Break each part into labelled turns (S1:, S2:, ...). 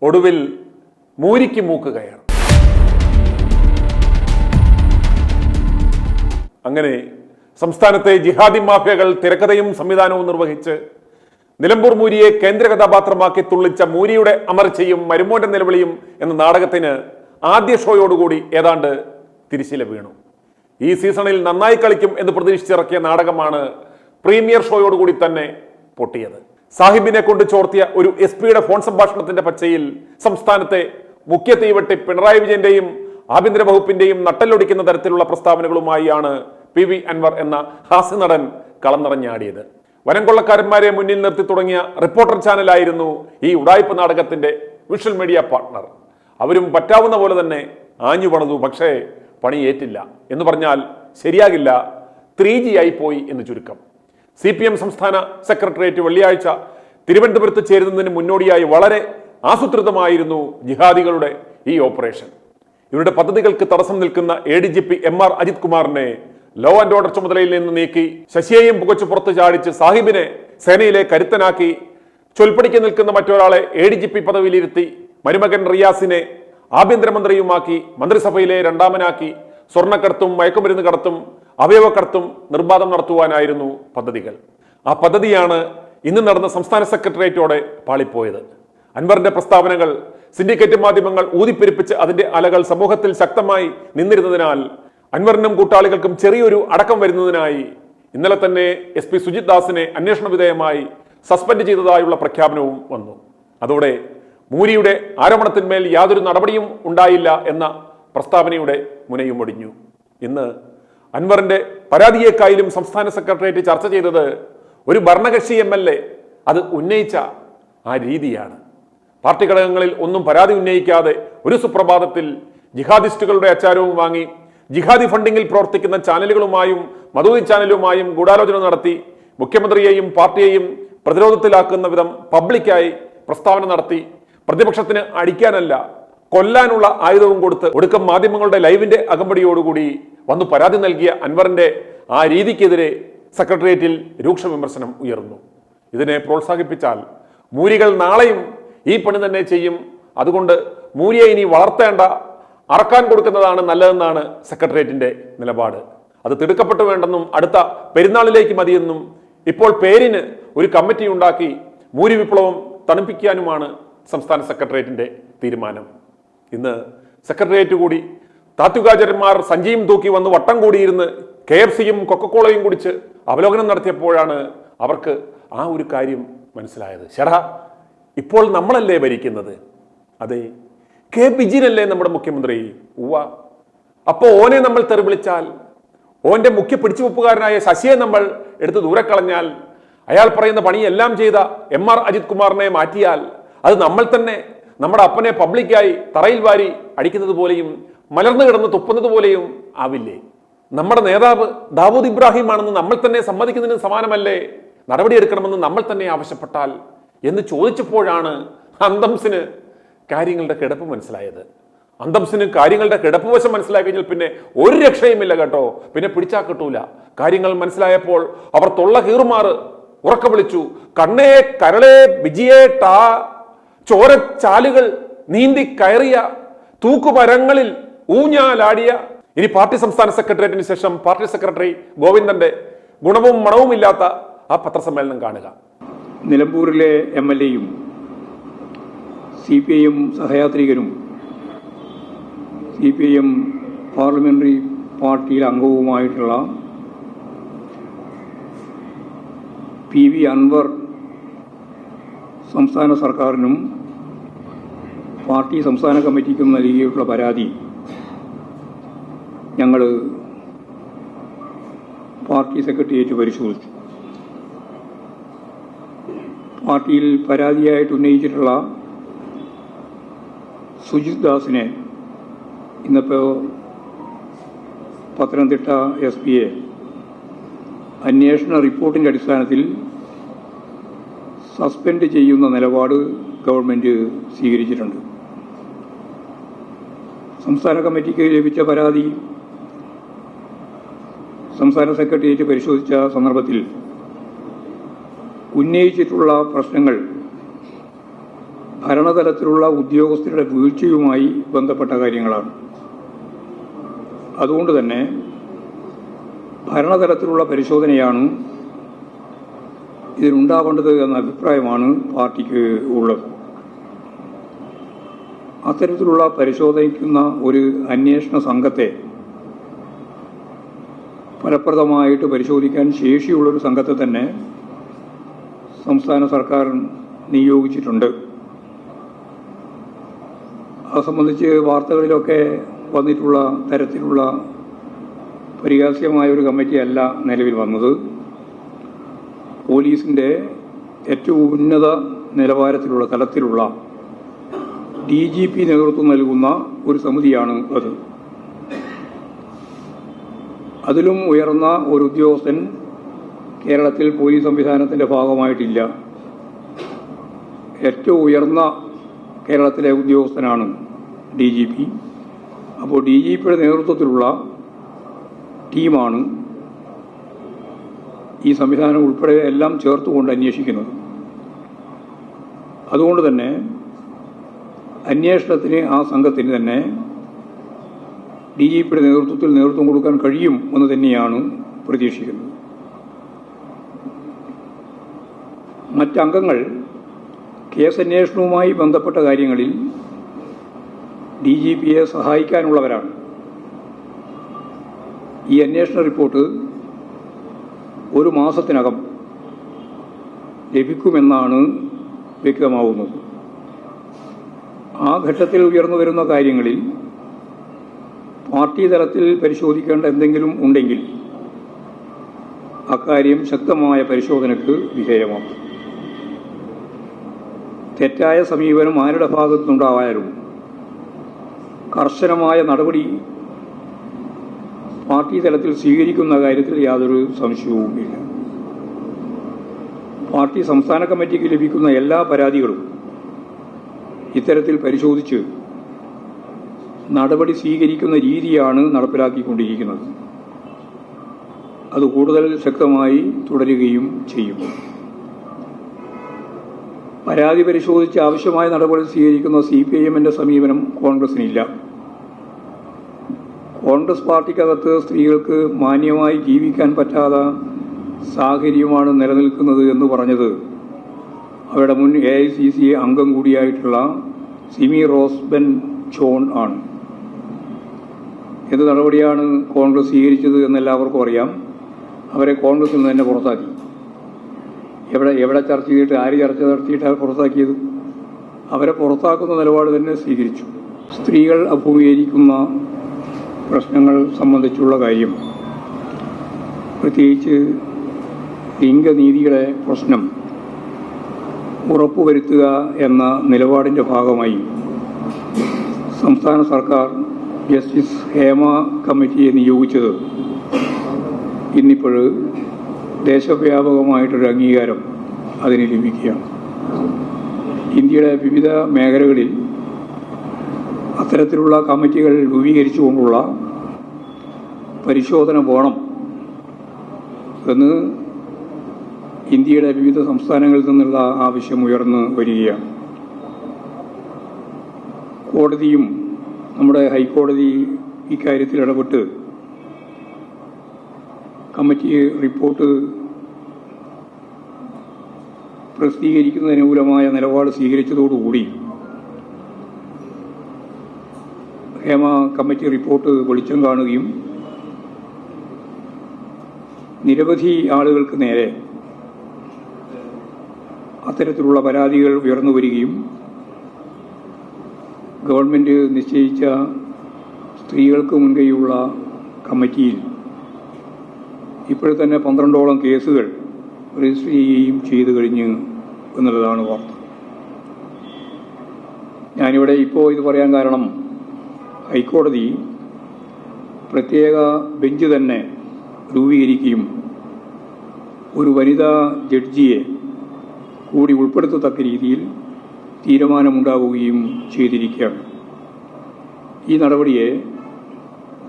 S1: ഒടുവിൽ മൂരിക്ക് മൂക്ക് കയർ. അങ്ങനെ സംസ്ഥാനത്തെ ജിഹാദി മാഫിയകൾ തിരക്കഥയും സംവിധാനവും നിർവഹിച്ച് നിലമ്പൂർ മൂരിയെ കേന്ദ്ര കഥാപാത്രമാക്കി തുള്ളിച്ച മൂരിയുടെ അമർച്ചയും മരുമോന്റെ നിലവിളിയും എന്ന നാടകത്തിന് ആദ്യ ഷോയോടുകൂടി ഏതാണ്ട് തിരിശില വീണു. ഈ സീസണിൽ നന്നായി കളിക്കും എന്ന് പ്രതീക്ഷിച്ചിറക്കിയ നാടകമാണ് പ്രീമിയർ ഷോയോടുകൂടി തന്നെ പൊട്ടിയത്. സാഹിബിനെ കൊണ്ട് ചോർത്തിയ ഒരു എസ്പിയുടെ ഫോൺ സംഭാഷണത്തിന്റെ പച്ചയിൽ സംസ്ഥാനത്തെ മുഖ്യ തീവട്ടി പിണറായി വിജയന്റെയും ആഭ്യന്തര വകുപ്പിന്റെയും നട്ടലൊടിക്കുന്ന തരത്തിലുള്ള പ്രസ്താവനകളുമായാണ് PV അൻവർ എന്ന ഹാസ്യനടൻ കളം നിറഞ്ഞാടിയത്. വനംകൊള്ളക്കാരന്മാരെ മുന്നിൽ നിർത്തി തുടങ്ങിയ റിപ്പോർട്ടർ ചാനലായിരുന്നു ഈ ഉടായ്പ നാടകത്തിന്റെ വിഷ്വൽ മീഡിയ പാർട്ട്ണർ. അവരും പറ്റാവുന്ന പോലെ തന്നെ ആഞ്ഞു പണതു. പക്ഷേ പണിയേറ്റില്ല എന്ന് പറഞ്ഞാൽ ശരിയാകില്ല. 3G ആയി പോയി എന്ന് ചുരുക്കം. CPM സംസ്ഥാന സെക്രട്ടേറിയറ്റ് വെള്ളിയാഴ്ച തിരുവനന്തപുരത്ത് ചേരുന്നതിന് മുന്നോടിയായി വളരെ ആസൂത്രിതമായിരുന്നു ജിഹാദികളുടെ ഈ ഓപ്പറേഷൻ. ഇവരുടെ പദ്ധതികൾക്ക് തടസ്സം നിൽക്കുന്ന ADGP MR അജിത് കുമാറിനെ ലോ ആൻഡ് ഓർഡർ ചുമതലയിൽ നിന്ന് നീക്കി ശശിയെയും പുകച്ചു പുറത്ത് ചാടിച്ച് സാഹിബിനെ സേനയിലെ കരുത്തനാക്കി ചൊൽപ്പടിക്ക് നിൽക്കുന്ന മറ്റൊരാളെ ADGP പദവിയിലിരുത്തി മരുമകൻ റിയാസിനെ ആഭ്യന്തരമന്ത്രിയുമാക്കി മന്ത്രിസഭയിലെ രണ്ടാമനാക്കി സ്വർണ്ണക്കടത്തും മയക്കുമരുന്ന് കടത്തും അവയവക്കടത്തും നിർബാധം നടത്തുവാനായിരുന്നു പദ്ധതികൾ. ആ പദ്ധതിയാണ് ഇന്ന് നടന്ന സംസ്ഥാന സെക്രട്ടേറിയറ്റോടെ പാളിപ്പോയത്. അൻവറിന്റെ പ്രസ്താവനകൾ സിൻഡിക്കേറ്റ് മാധ്യമങ്ങൾ ഊതിപ്പെരുപ്പിച്ച് അതിന്റെ അലകൾ സമൂഹത്തിൽ ശക്തമായി നിന്നിരുന്നതിനാൽ അൻവറിനും കൂട്ടാളികൾക്കും ചെറിയൊരു അടക്കം വരുന്നതിനായി ഇന്നലെ തന്നെ SP സുജിത് ദാസിനെ അന്വേഷണ വിധേയമായി സസ്പെൻഡ് ചെയ്തതായുള്ള പ്രഖ്യാപനവും വന്നു. അതോടെ മൂരിയുടെ ആരോപണത്തിന്മേൽ യാതൊരു നടപടിയും ഉണ്ടായില്ല എന്ന പ്രസ്താവനയുടെ മുനയും ഒടിഞ്ഞു. ഇന്ന് അൻവറിന്റെ പരാതിയേക്കായാലും സംസ്ഥാന സെക്രട്ടേറിയറ്റ് ചർച്ച ചെയ്തത് ഒരു ഭരണകക്ഷി MLA അത് ഉന്നയിച്ച ആ രീതിയാണ്. പാർട്ടി ഘടകങ്ങളിൽ ഒന്നും പരാതി ഉന്നയിക്കാതെ ഒരു സുപ്രഭാതത്തിൽ ജിഹാദിസ്റ്റുകളുടെ അച്ചാരവും വാങ്ങി ജിഹാദി ഫണ്ടിങ്ങിൽ പ്രവർത്തിക്കുന്ന ചാനലുകളുമായും മധുതി ചാനലുമായും ഗൂഢാലോചന നടത്തി മുഖ്യമന്ത്രിയെയും പാർട്ടിയെയും പ്രതിരോധത്തിലാക്കുന്ന വിധം പബ്ലിക്കായി പ്രസ്താവന നടത്തി പ്രതിപക്ഷത്തിന് അടിക്കാനല്ല കൊല്ലാനുള്ള ആയുധവും കൊടുത്ത് ഒടുക്കം മാധ്യമങ്ങളുടെ ലൈവിന്റെ അകമ്പടിയോടുകൂടി വന്നു പരാതി നൽകിയ അൻവറിന്റെ ആ രീതിക്കെതിരെ സെക്രട്ടേറിയറ്റിൽ രൂക്ഷ വിമർശനം ഉയർന്നു. ഇതിനെ പ്രോത്സാഹിപ്പിച്ചാൽ മൂരികൾ നാളെയും ഈ പണി തന്നെ ചെയ്യും. അതുകൊണ്ട് മൂരിയെ ഇനി വളർത്തേണ്ട, അറക്കാൻ കൊടുക്കുന്നതാണ് നല്ലതെന്നാണ് സെക്രട്ടേറിയറ്റിന്റെ നിലപാട്. അത് തിടുക്കപ്പെട്ടു വേണ്ടെന്നും അടുത്ത പെരുന്നാളിലേക്ക് മതിയെന്നും ഇപ്പോൾ പേരിന് ഒരു കമ്മിറ്റി ഉണ്ടാക്കി മൂരി വിപ്ലവം തണുപ്പിക്കാനുമാണ് സംസ്ഥാന സെക്രട്ടേറിയറ്റിന്റെ തീരുമാനം. ഇന്ന് സെക്രട്ടേറിയറ്റ് കൂടി താത്വികാചാര്യന്മാർ സഞ്ചിയും തൂക്കി വന്ന് വട്ടം കൂടിയിരുന്ന് KFCയും കൊക്കക്കോളയും കുടിച്ച് അവലോകനം നടത്തിയപ്പോഴാണ് അവർക്ക് ആ ഒരു കാര്യം മനസ്സിലായത്. ശരാ, ഇപ്പോൾ നമ്മളല്ലേ ഭരിക്കുന്നത്? അതെ, K ബിജിനല്ലേ നമ്മുടെ മുഖ്യമന്ത്രി? ഉവ്വ. അപ്പോൾ ഓനെ നമ്മൾ തെറി വിളിച്ചാൽ, ഓന്റെ മുഖ്യ പിടിച്ചുവെപ്പുകാരനായ ശശിയെ നമ്മൾ എടുത്ത് ദൂരെ കളഞ്ഞാൽ, അയാൾ പറയുന്ന പണിയെല്ലാം ചെയ്ത MR അജിത് കുമാറിനെ മാറ്റിയാൽ, അത് നമ്മൾ തന്നെ നമ്മുടെ അപ്പനെ പബ്ലിക്കായി തറയിൽ വാരി അടിക്കുന്നത് പോലെയും മലർന്നു കിടന്ന് തുപ്പുന്നത് പോലെയും ആവില്ലേ? നമ്മുടെ നേതാവ് ദാവൂദ് ഇബ്രാഹിം ആണെന്ന് നമ്മൾ തന്നെ സമ്മതിക്കുന്നതിന് സമാനമല്ലേ നടപടിയെടുക്കണമെന്ന് നമ്മൾ തന്നെ ആവശ്യപ്പെട്ടാൽ എന്ന് ചോദിച്ചപ്പോഴാണ് അന്തംസിന് കാര്യങ്ങളുടെ കിടപ്പ് മനസ്സിലായത്. അന്തംസിന് കാര്യങ്ങളുടെ കിടപ്പ് വശം മനസ്സിലായി കഴിഞ്ഞാൽ പിന്നെ ഒരു രക്ഷയുമില്ല കേട്ടോ. പിന്നെ പിടിച്ചാൽ കിട്ടൂല. കാര്യങ്ങൾ മനസ്സിലായപ്പോൾ അവർ തൊള്ള കീറുമാറ് ഉറക്ക വിളിച്ചു, കണ്ണേ കരളേ വിജിയേ ടാ. ചോരച്ചാലുകൾ നീന്തി കയറിയ തൂക്കുമരങ്ങളിൽ ഊഞ്ഞാലാടിയ. ഇനി പാർട്ടി സംസ്ഥാന സെക്രട്ടേറിയറ്റിന് ശേഷം പാർട്ടി സെക്രട്ടറി ഗോവിന്ദന്റെ ഗുണവും മണവുമില്ലാത്ത ആ പത്രസമ്മേളനം കാണുക.
S2: നിലമ്പൂരിലെ MLAയും CPIM സഹയാത്രികനും CPIM പാർലമെന്ററി പാർട്ടിയിലെ അംഗവുമായിട്ടുള്ള PV അൻവർ സംസ്ഥാന സർക്കാരിനും പാർട്ടി സംസ്ഥാന കമ്മിറ്റിക്കും നൽകിയിട്ടുള്ള പരാതി ഞങ്ങൾ പാർട്ടി സെക്രട്ടേറിയറ്റ് പരിശോധിച്ചു. പാർട്ടിയിൽ പരാതിയായിട്ട് ഉന്നയിച്ചിട്ടുള്ള സുജിത് ദാസിനെ ഇന്നിപ്പോൾ പത്തനംതിട്ട SP അന്വേഷണ റിപ്പോർട്ടിൻ്റെ അടിസ്ഥാനത്തിൽ സസ്പെൻഡ് ചെയ്യുന്ന നിലപാട് ഗവൺമെൻറ് സ്വീകരിച്ചിട്ടുണ്ട്. സംസ്ഥാന കമ്മിറ്റിക്ക് ലഭിച്ച പരാതി സംസ്ഥാന സെക്രട്ടേറിയറ്റ് പരിശോധിച്ച സന്ദർഭത്തിൽ ഉന്നയിച്ചിട്ടുള്ള പ്രശ്നങ്ങൾ ഭരണതലത്തിലുള്ള ഉദ്യോഗസ്ഥരുടെ വീഴ്ചയുമായി ബന്ധപ്പെട്ട കാര്യങ്ങളാണ്. അതുകൊണ്ട് തന്നെ ഭരണതലത്തിലുള്ള പരിശോധനയാണ് ഇതിനുണ്ടാവേണ്ടത് എന്ന അഭിപ്രായമാണ് പാർട്ടിക്ക് ഉള്ളത്. അത്തരത്തിലുള്ള പരിശോധിക്കുന്ന ഒരു അന്വേഷണ സംഘത്തെ, ഫലപ്രദമായിട്ട് പരിശോധിക്കാൻ ശേഷിയുള്ളൊരു സംഘത്തെ തന്നെ സംസ്ഥാന സർക്കാർ നിയോഗിച്ചിട്ടുണ്ട്. അത് സംബന്ധിച്ച് വാർത്തകളിലൊക്കെ വന്നിട്ടുള്ള തരത്തിലുള്ള പരിഹാസ്യമായ ഒരു കമ്മിറ്റിയല്ല നിലവിൽ വന്നത്. പോലീസിൻ്റെ ഏറ്റവും ഉന്നത നിലവാരത്തിലുള്ള തലത്തിലുള്ള DGP നേതൃത്വം നൽകുന്ന ഒരു സമിതിയാണ് അത്. അതിലും ഉയർന്ന ഒരു ഉദ്യോഗസ്ഥൻ കേരളത്തിൽ പോലീസ് സംവിധാനത്തിൻ്റെ ഭാഗമായിട്ടില്ല. ഏറ്റവും ഉയർന്ന കേരളത്തിലെ ഉദ്യോഗസ്ഥനാണ് DGP. അപ്പോൾ DGPയുടെ നേതൃത്വത്തിലുള്ള ടീമാണ് ഈ സംവിധാനം ഉൾപ്പെടെ എല്ലാം ചേർത്തുകൊണ്ട് അന്വേഷിക്കുന്നത്. അതുകൊണ്ട് തന്നെ അന്വേഷണത്തിന് ആ സംഘത്തിന് തന്നെ DGPയുടെ നേതൃത്വത്തിൽ നേതൃത്വം കൊടുക്കാൻ കഴിയും എന്ന് തന്നെയാണ് പ്രതീക്ഷിക്കുന്നത്. മറ്റംഗങ്ങൾ കേസന്വേഷണവുമായി ബന്ധപ്പെട്ട കാര്യങ്ങളിൽ DGPയെ സഹായിക്കാനുള്ളവരാണ്. ഈ അന്വേഷണ റിപ്പോർട്ട് ഒരു മാസത്തിനകം ലഭിക്കുമെന്നാണ് വ്യക്തമാവുന്നത്. ആ ഘട്ടത്തിൽ ഉയർന്നു വരുന്ന കാര്യങ്ങളിൽ പാർട്ടി തലത്തിൽ പരിശോധിക്കേണ്ട എന്തെങ്കിലും ഉണ്ടെങ്കിൽ അക്കാര്യം ശക്തമായ പരിശോധനയ്ക്ക് വിധേയമാക്കും. തെറ്റായ സമീപനം ആരുടെ ഭാഗത്തുനിന്നുണ്ടായാലും കർശനമായ നടപടി പാർട്ടി തലത്തിൽ സ്വീകരിക്കുന്ന കാര്യത്തിൽ യാതൊരു സംശയവുമില്ല. പാർട്ടി സംസ്ഥാന കമ്മിറ്റിക്ക് ലഭിക്കുന്ന എല്ലാ പരാതികളും ഇത്തരത്തിൽ പരിശോധിച്ച് നടപടി സ്വീകരിക്കുന്ന രീതിയാണ് നടപ്പിലാക്കിക്കൊണ്ടിരിക്കുന്നത്. അത് കൂടുതൽ ശക്തമായി തുടരുകയും ചെയ്യും. പരാതി പരിശോധിച്ച് ആവശ്യമായ നടപടി സ്വീകരിക്കുന്ന CPIMന്റെ സമീപനം കോൺഗ്രസിനില്ല. കോൺഗ്രസ് പാർട്ടിക്കകത്ത് സ്ത്രീകൾക്ക് മാന്യമായി ജീവിക്കാൻ പറ്റാത്ത സാഹചര്യമാണ് നിലനിൽക്കുന്നത് എന്ന് പറഞ്ഞത് അവരുടെ മുൻ AICC അംഗം കൂടിയായിട്ടുള്ള സിമി റോസ് ബെൻ ജോൺ ആണ്. എന്ത് നടപടിയാണ് കോൺഗ്രസ് സ്വീകരിച്ചത് എന്നെല്ലാവർക്കും അറിയാം. അവരെ കോൺഗ്രസിൽ നിന്ന് തന്നെ പുറത്താക്കി. എവിടെ ചർച്ച ചെയ്തിട്ട് ആര് ചർച്ച നടത്തിയിട്ടാണ് പുറത്താക്കിയത്? അവരെ പുറത്താക്കുന്ന നിലപാട് തന്നെ സ്വീകരിച്ചു. സ്ത്രീകൾ അഭിമുഖീകരിക്കുന്ന പ്രശ്നങ്ങൾ സംബന്ധിച്ചുള്ള കാര്യം, പ്രത്യേകിച്ച് ലിംഗനീതിയുടെ പ്രശ്നം ഉറപ്പുവരുത്തുക എന്ന നിലപാടിൻ്റെ ഭാഗമായി സംസ്ഥാന സർക്കാർ ജസ്റ്റിസ് ഹേമ കമ്മിറ്റിയെ നിയോഗിച്ചത് ഇന്നിപ്പോൾ ദേശവ്യാപകമായിട്ടൊരു അംഗീകാരം അതിന് ലഭിക്കുകയാണ്. ഇന്ത്യയുടെ വിവിധ മേഖലകളിൽ അത്തരത്തിലുള്ള കമ്മിറ്റികൾ രൂപീകരിച്ചുകൊണ്ടുള്ള പരിശോധന വേണം എന്ന് ഇന്ത്യയുടെ വിവിധ സംസ്ഥാനങ്ങളിൽ നിന്നുള്ള ആവശ്യം ഉയർന്നു വരികയാണ്. കോടതിയും നമ്മുടെ ഹൈക്കോടതി ഇക്കാര്യത്തിൽ ഇടപെട്ട് കമ്മിറ്റി റിപ്പോർട്ട് പ്രസിദ്ധീകരിക്കുന്നതിന് അനുകൂലമായ നിലപാട് സ്വീകരിച്ചതോടുകൂടി ഹേമ കമ്മിറ്റി റിപ്പോർട്ട് വെളിച്ചം കാണുകയും നിരവധി ആളുകൾക്ക് നേരെ അത്തരത്തിലുള്ള പരാതികൾ ഉയർന്നു വരികയും ഗവൺമെൻറ് നിശ്ചയിച്ച സ്ത്രീകൾക്ക് മുൻകൈയുള്ള കമ്മിറ്റിയിൽ ഇപ്പോഴത്തന്നെ 12ഓളം കേസുകൾ രജിസ്റ്റർ ചെയ്യുകയും ചെയ്തു കഴിഞ്ഞു എന്നുള്ളതാണ് വാർത്ത. ഞാനിവിടെ ഇപ്പോൾ ഇത് പറയാൻ കാരണം ഹൈക്കോടതി പ്രത്യേക ബെഞ്ച് തന്നെ രൂപീകരിക്കുകയും ഒരു വനിതാ ജഡ്ജിയെ കൂടി ഉൾപ്പെടുത്തത്തക്ക രീതിയിൽ തീരുമാനമുണ്ടാവുകയും ചെയ്തിരിക്കുകയാണ്. ഈ നടപടിയെ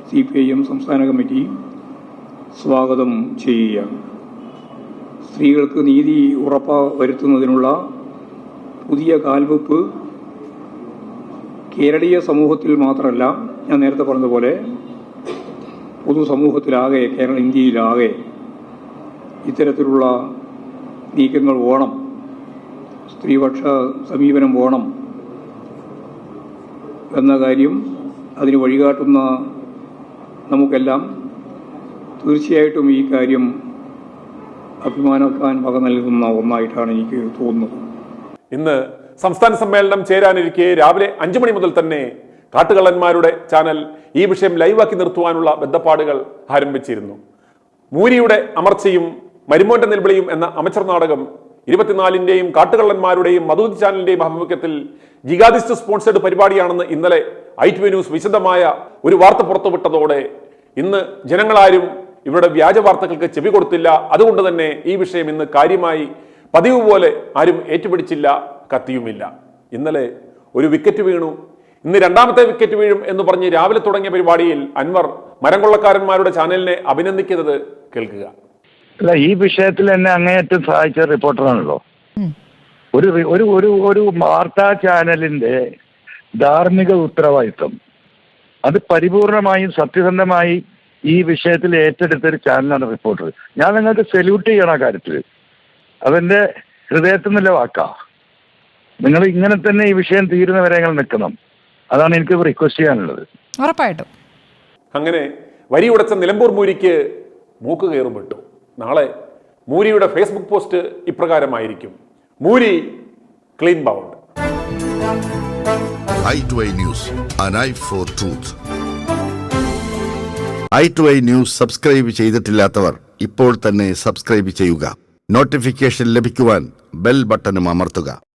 S2: CPIM സംസ്ഥാന കമ്മിറ്റി സ്വാഗതം ചെയ്യുകയാണ്. സ്ത്രീകൾക്ക് നീതി ഉറപ്പുവരുത്തുന്നതിനുള്ള പുതിയ കാൽവെപ്പ് കേരളീയ സമൂഹത്തിൽ മാത്രമല്ല, ഞാൻ നേരത്തെ പറഞ്ഞതുപോലെ പൊതുസമൂഹത്തിലാകെ, ഇന്ത്യയിലാകെ ഇത്തരത്തിലുള്ള നീക്കങ്ങൾ വേണം, സ്ത്രീപക്ഷ സമീപനം വേണം എന്ന കാര്യം അതിന് വഴികാട്ടുന്ന നമുക്കെല്ലാം തീർച്ചയായിട്ടും ഈ കാര്യം അഭിമാനിക്കാൻ വക നൽകുന്ന ഒന്നായിട്ടാണ് എനിക്ക് തോന്നുന്നത്.
S1: ഇന്ന് സംസ്ഥാന സമ്മേളനം ചേരാനിരിക്കെ രാവിലെ 5 മണി മുതൽ തന്നെ കാട്ടുകള്ളന്മാരുടെ ചാനൽ ഈ വിഷയം ലൈവാക്കി നിർത്തുവാനുള്ള ബദ്ധപ്പാടുകൾ ആരംഭിച്ചിരുന്നു. മൂരിയുടെ അമർച്ചയും മരുമോന്റെ നിലവിളിയും എന്ന അമച്ചർ നാടകം 24-ന്റെയും കാട്ടുകള്ളന്മാരുടെയും മധുതി ചാനലിന്റെയും ആഭിമുഖ്യത്തിൽ ജിഹാദിസ്റ്റ് സ്പോൺസേഡ് പരിപാടിയാണെന്ന് ഇന്നലെ ITV ന്യൂസ് വിശദമായ ഒരു വാർത്ത പുറത്തുവിട്ടതോടെ ഇന്ന് ജനങ്ങളാരും ഇവരുടെ വ്യാജ വാർത്തകൾക്ക് ചെവി കൊടുത്തില്ല. അതുകൊണ്ട് തന്നെ ഈ വിഷയം ഇന്ന് കാര്യമായി പതിവ് പോലെ ആരും ഏറ്റുപിടിച്ചില്ല, കത്തിയുമില്ല. ഇന്നലെ ഒരു വിക്കറ്റ് വീണു, ഇന്ന് രണ്ടാമത്തെ വിക്കറ്റ് വീഴും എന്ന് പറഞ്ഞ് രാവിലെ തുടങ്ങിയ പരിപാടിയിൽ അൻവർ മരം കൊള്ളക്കാരന്മാരുടെ ചാനലിനെ അഭിനന്ദിക്കുന്നത് കേൾക്കുക.
S3: അല്ല, ഈ വിഷയത്തിൽ എന്നെ അങ്ങേയറ്റം സഹായിച്ച റിപ്പോർട്ടറാണല്ലോ. ഒരു വാർത്താ ചാനലിന്റെ ധാർമ്മിക ഉത്തരവാദിത്വം അത് പരിപൂർണമായും സത്യസന്ധമായി ഈ വിഷയത്തിൽ ഏറ്റെടുത്തൊരു ചാനലാണ് റിപ്പോർട്ടർ. ഞാൻ നിങ്ങൾക്ക് സല്യൂട്ട് ചെയ്യണം ആ കാര്യത്തിൽ. അതെന്റെ ഹൃദയത്തിൽ നിന്നുള്ള വാക്കാ. നിങ്ങൾ ഇങ്ങനെ തന്നെ ഈ വിഷയം തീരുന്നവരെ നിങ്ങൾ നിൽക്കണം. അതാണ് എനിക്ക് റിക്വസ്റ്റ് ചെയ്യാനുള്ളത്.
S4: ഉറപ്പായിട്ടും.
S1: അങ്ങനെ വരി ഉടച്ച നിലമ്പൂർ മൂരിക്ക് മൂക്ക് കയറും വിട്ടു. നാളെ മൂരിയുടെ ഫേസ്ബുക്ക് പോസ്റ്റ് ഇപ്രകാരമായിരിക്കും: മൂരി clean bowled.
S5: i2i News, an eye for truth. i2i News subscribe ചെയ്തിട്ടില്ലാത്തവർ ഇപ്പോൾ തന്നെ സബ്സ്ക്രൈബ് ചെയ്യുക. നോട്ടിഫിക്കേഷൻ ലഭിക്കുവാൻ ബെൽ ബട്ടണും അമർത്തുക.